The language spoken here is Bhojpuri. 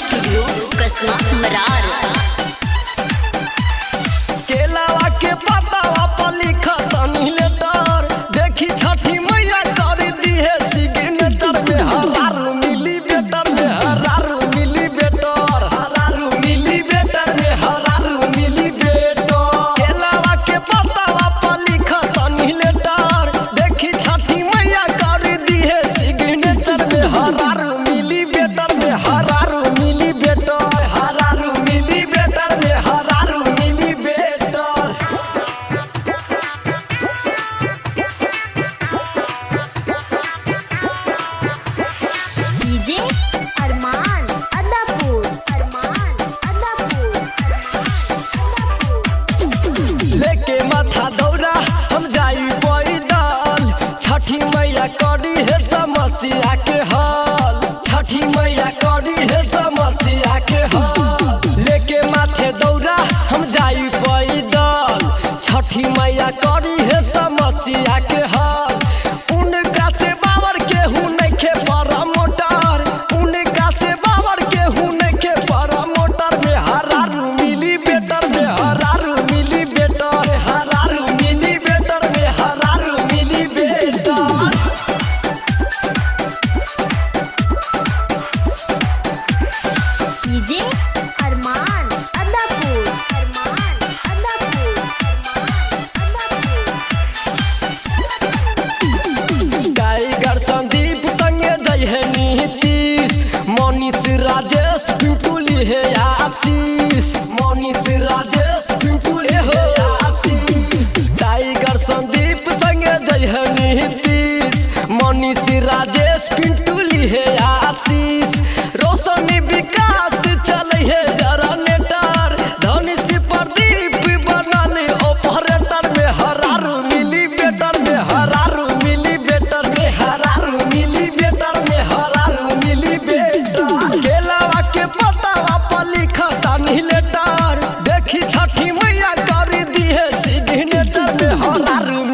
स्टूडियो कसमा मरार। केलावा के पतावा पर लिखत लेटर देखी छठी मैया कर दी है सिग्नेचर में हरारू मिली बेटर में हरारू मिली बेटर हरारू मिली बेटर में हरारू मिली बेटर। केलावा के पतावा पर लिखत लेटर देखी छठी मैया कर दी है सिग्नेचर में हरारू मिली बेटर में हरारू मिली बेटर हरारू मिली बेटर में हरारू मिली बेटर। डीजे अरमान अदापुर लेके माथा दौरा हम जाई पैदल छठी मैया करी है समस्या के हल छठी मैया करी है समस्या के हल। लेके माथे दौरा हम जाई पैदल छठी मैया करी है समस्या के हल। उनका से बावर के हूँ नइखे पर मोटर उनका से बावर के हूँ नइखे पर मोटर में हरारू मिली बेटर में हरारू मिली बेटर हरारू मिली बेटर में हरारू मिली बेटर। डीजे अरमान अदापुर टाइगर संदीप संगे जय है नीतीश मनीष राजेश पिंटुली है आशीष मनीष राजेश पिंटुली है आशीष। टाइगर संदीप संगे जय है नीतीश मनीष राजेश पिंटुली है आशीष। रोशनी विकास चले है जनरेटर धनुष प्रदीप बनल ऑपरेटर में हरारू मिली बेटर में हरारू मिली बेटर में हरारू मिली बेटर में हरारू मिली बेटर। केलावा के पतावा पर लिखत लेटर देखी छठी मैया कर दी है सिग्नेचर में हरारू